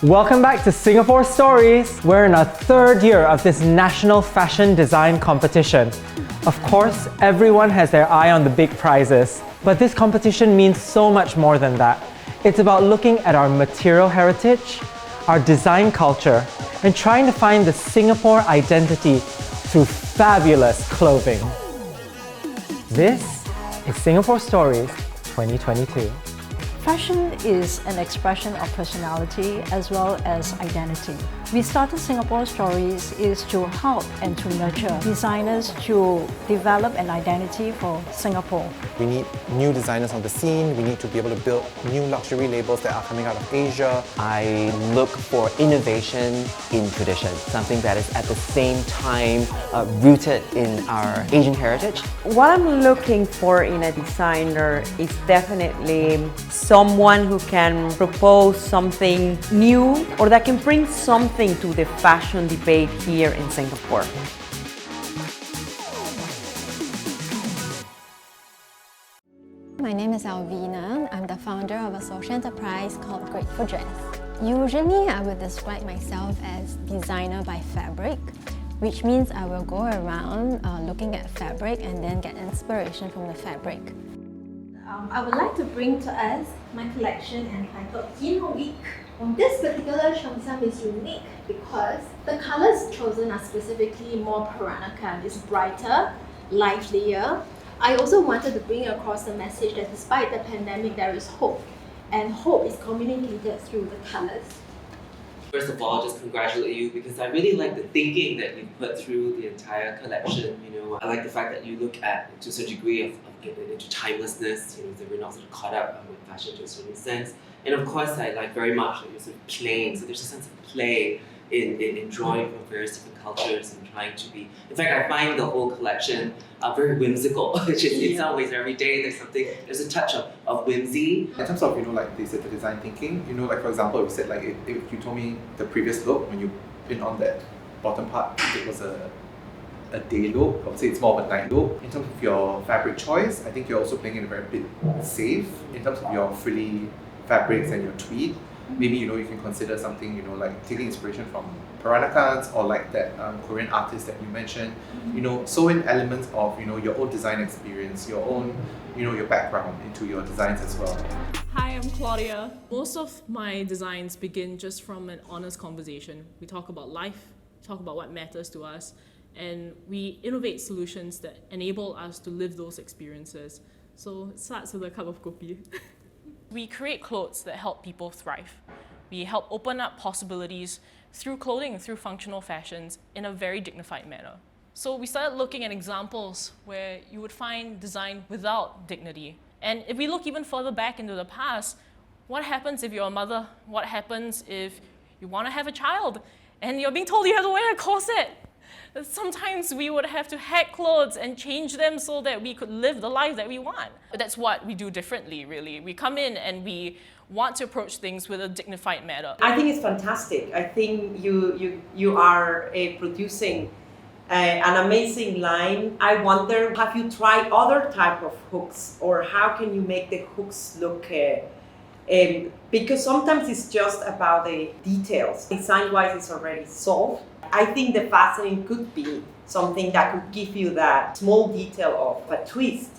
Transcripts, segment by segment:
Welcome back to Singapore Stories. We're in our third year of this national fashion design competition. Of course, everyone has their eye on the big prizes, but this competition means so much more than that. It's about looking at our material heritage, our design culture, and trying to find the Singapore identity through fabulous clothing. This is Singapore Stories 2022. Fashion is an expression of personality as well as identity. We started Singapore Stories is to help and to nurture designers to develop an identity for Singapore. We need new designers on the scene. We need to be able to build new luxury labels that are coming out of Asia. I look for innovation in tradition, something that is at the same time rooted in our Asian heritage. What I'm looking for in a designer is definitely someone who can propose something new or that can bring something to the fashion debate here in Singapore. My name is Alvina. I'm the founder of a social enterprise called Grateful Dress. Usually, I would describe myself as designer by fabric, which means I will go around looking at fabric and then get inspiration from the fabric. I would like to bring to us my collection entitled In a Week. This particular cheongsam is unique because the colors chosen are specifically more Peranakan. It's brighter, livelier. I also wanted to bring across the message that despite the pandemic, there is hope, and hope is communicated through the colors. First of all, just congratulate you because I really like the thinking that you put through the entire collection. I like the fact that you look at, to a degree, into timelessness. That we're not sort of caught up with fashion to a certain sense. And of course, I like very much that you're sort of playing. So there's a sense of play in drawing from various different cultures and trying to be. In fact, I find the whole collection very whimsical. Which is, in some ways, every day there's a touch of whimsy. In terms of, like they said, the design thinking, like for example, you said like if you told me the previous look, when you pin on that bottom part, it was a day look. I would say it's more of a night look. In terms of your fabric choice, I think you're also playing it a very bit safe. In terms of your frilly fabrics and your tweed, maybe you can consider something like taking inspiration from Peranakans or like that Korean artist that you mentioned. Sew in elements of your own design experience, your own your background into your designs as well. Hi, I'm Claudia. Most of my designs begin just from an honest conversation. We talk about life, talk about what matters to us, and we innovate solutions that enable us to live those experiences. So it starts with a cup of kopi. We create clothes that help people thrive. We help open up possibilities through clothing, through functional fashions, in a very dignified manner. So we started looking at examples where you would find design without dignity. And if we look even further back into the past, what happens if you're a mother? What happens if you want to have a child and you're being told you have to wear a corset? Sometimes we would have to hack clothes and change them so that we could live the life that we want. But that's what we do differently, really. We come in and we want to approach things with a dignified manner. I think it's fantastic. I think you are producing an amazing line. I wonder, have you tried other type of hooks, or how can you make the hooks look because sometimes it's just about the details. Design-wise, it's already solved. I think the fastening could be something that could give you that small detail of a twist.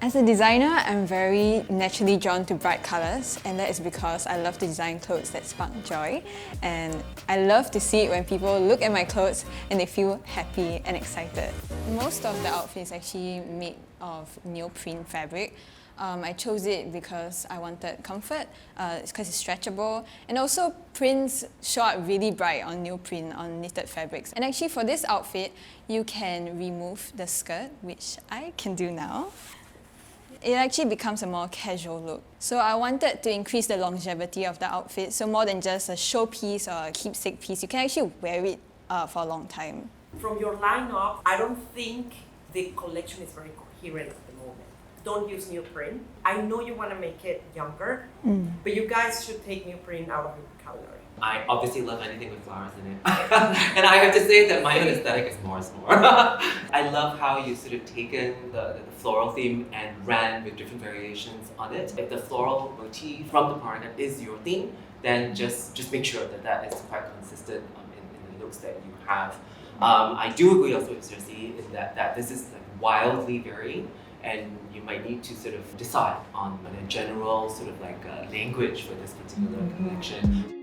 As a designer, I'm very naturally drawn to bright colours, and that is because I love to design clothes that spark joy, and I love to see it when people look at my clothes and they feel happy and excited. Most of the outfit is actually made of neoprene fabric. I chose it because I wanted comfort, it's because it's stretchable, and also prints show up really bright on neoprene, on knitted fabrics. And actually for this outfit, you can remove the skirt, which I can do now. It actually becomes a more casual look. So I wanted to increase the longevity of the outfit, so more than just a showpiece or a keepsake piece, you can actually wear it for a long time. From your lineup, I don't think the collection is very coherent at the moment. Don't use neoprene. I know you want to make it younger, but you guys should take neoprene out of your vocabulary. I obviously love anything with flowers in it. And I have to say that my own aesthetic is more is more. I love how you sort of taken the floral theme and ran with different variations on it. If the floral motif from the product is your theme, then just make sure that that is quite consistent in the looks that you have. I do agree also with Cersei in that this is like wildly varying, and you might need to sort of decide on a general sort of like language for this particular collection.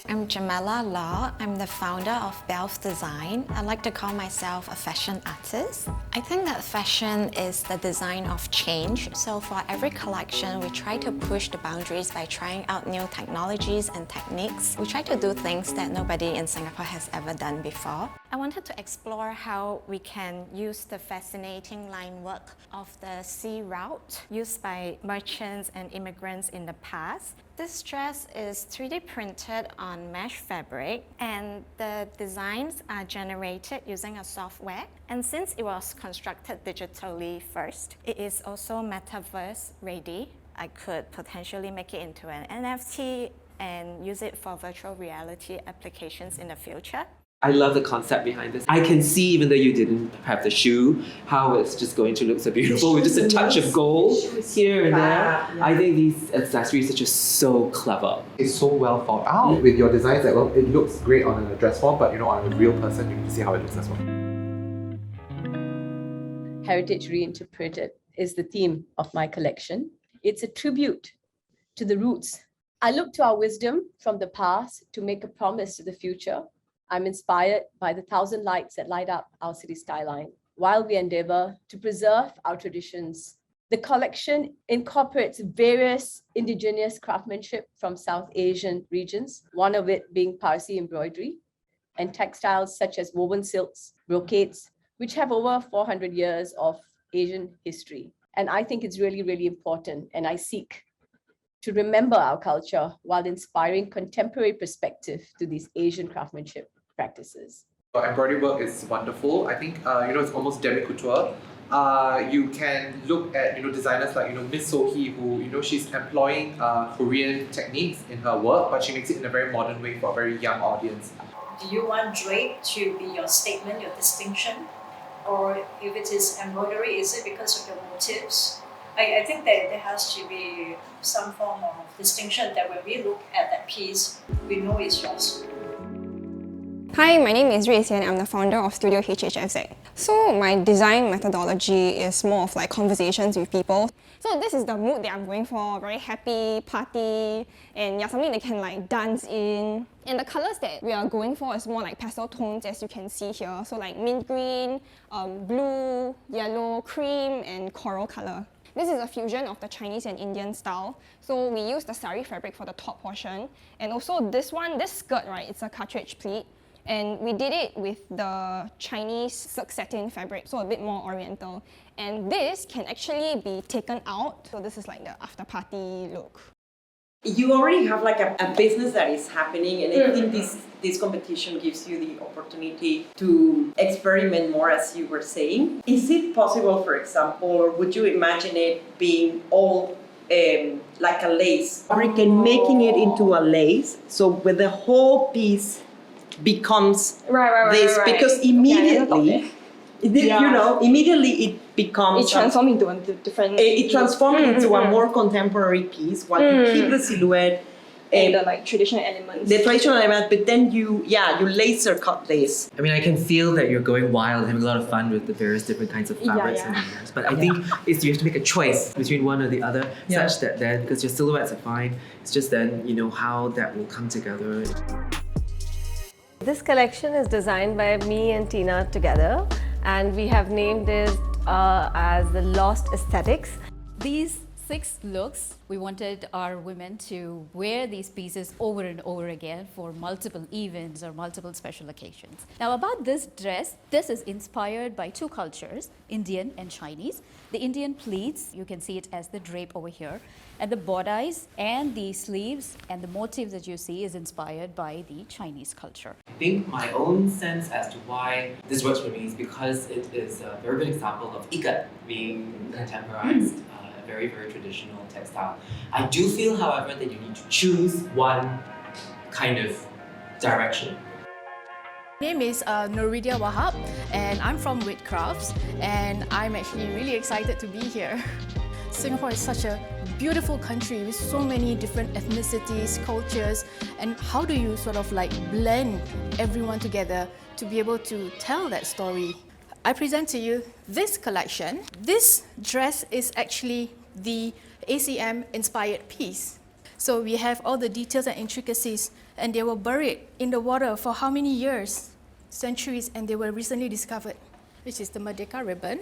I'm Jamila Law. I'm the founder of Belf Design. I like to call myself a fashion artist. I think that fashion is the design of change. So for every collection, we try to push the boundaries by trying out new technologies and techniques. We try to do things that nobody in Singapore has ever done before. I wanted to explore how we can use the fascinating line work of the sea route used by merchants and immigrants in the past. This dress is 3D printed on mesh fabric, and the designs are generated using a software. And since it was constructed digitally first, it is also metaverse ready. I could potentially make it into an NFT and use it for virtual reality applications in the future. I love the concept behind this. I can see, even though you didn't have the shoe, how it's just going to look so beautiful with just a touch of gold here and there. Yeah. I think these accessories are just so clever. It's so well thought out with your designs that, well, it looks great on a dress form, but on a real person, you can see how it looks as well. Heritage Reinterpreted is the theme of my collection. It's a tribute to the roots. I look to our wisdom from the past to make a promise to the future. I'm inspired by the 1,000 lights that light up our city skyline, while we endeavor to preserve our traditions. The collection incorporates various indigenous craftsmanship from South Asian regions, one of it being Parsi embroidery, and textiles such as woven silks, brocades, which have over 400 years of Asian history. And I think it's really, really important, and I seek to remember our culture while inspiring contemporary perspective to these Asian craftsmanship practices. Embroidery work is wonderful. I think it's almost demi-couture. You can look at designers like Miss Sohee, who she's employing Korean techniques in her work, but she makes it in a very modern way for a very young audience. Do you want drape to be your statement, your distinction? Or if it is embroidery, is it because of your motifs? I think that there has to be some form of distinction that when we look at that piece, we know it's yours. Hi, my name is Richie and I'm the founder of Studio HHFZ. So my design methodology is more of like conversations with people. So this is the mood that I'm going for, very happy, party, and something they can like dance in. And the colours that we are going for is more like pastel tones, as you can see here. So like mint green, blue, yellow, cream, and coral colour. This is a fusion of the Chinese and Indian style. So we use the sari fabric for the top portion. And also this skirt, right, it's a cartridge pleat. And we did it with the Chinese silk satin fabric, so a bit more oriental. And this can actually be taken out. So this is like the after party look. You already have like a business that is happening, and I think this competition gives you the opportunity to experiment more, as you were saying. Is it possible, for example, or would you imagine it being all like a lace fabric and making it into a lace, so with the whole piece becomes this, because immediately immediately it becomes, it transforms into a different, it transforms into a more contemporary piece, while you keep the silhouette and the like traditional elements, but then you laser cut this. I mean, I can feel that you're going wild, having a lot of fun with the various different kinds of fabrics and layers. But I think you have to make a choice between one or the other, such that then, because your silhouettes are fine, it's just then how that will come together. This collection is designed by me and Tina together, and we have named it as the Lost Aesthetics. These 6 looks, we wanted our women to wear these pieces over and over again for multiple events or multiple special occasions. Now about this dress, this is inspired by 2 cultures, Indian and Chinese. The Indian pleats, you can see it as the drape over here, and the bodice and the sleeves and the motif that you see is inspired by the Chinese culture. I think my own sense as to why this works for me is because it is a very good example of ikat being contemporized very, very traditional textile. I do feel, however, that you need to choose one kind of direction. My name is Noridia Wahab, and I'm from Wit Crafts, and I'm actually really excited to be here. Singapore is such a beautiful country with so many different ethnicities, cultures, and how do you sort of like blend everyone together to be able to tell that story? I present to you this collection. This dress is actually the ACM inspired piece. So we have all the details and intricacies, and they were buried in the water for how many years? Centuries, and they were recently discovered, which is the Merdeka ribbon.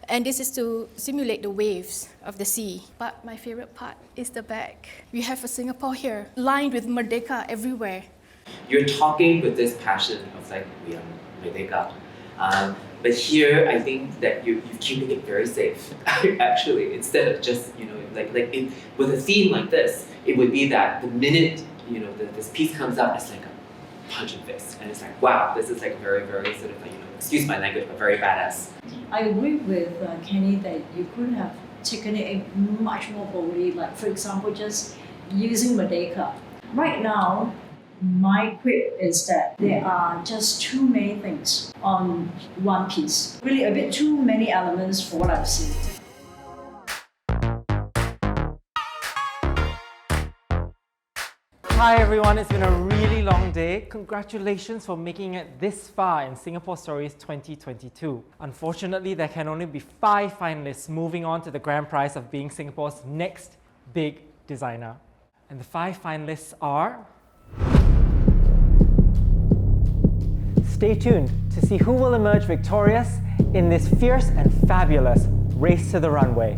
And this is to simulate the waves of the sea. But my favorite part is the back. We have a Singapore here, lined with Merdeka everywhere. You're talking with this passion of like, we are Merdeka. But here, I think that you're keeping it very safe, actually, instead of just, with a theme like this, it would be that the minute, this piece comes out, it's like a punch in the face. And it's like, wow, this is like very, very sort of, excuse my language, but very badass. I agree with Kenny that you could have taken it much more boldly, like for example, just using Merdeka. Right now, my quip is that there are just too many things on one piece. Really a bit too many elements for what I've seen. Hi everyone, it's been a really long day. Congratulations for making it this far in Singapore Stories 2022. Unfortunately, there can only be 5 finalists moving on to the grand prize of being Singapore's next big designer. And the 5 finalists are... Stay tuned to see who will emerge victorious in this fierce and fabulous race to the runway.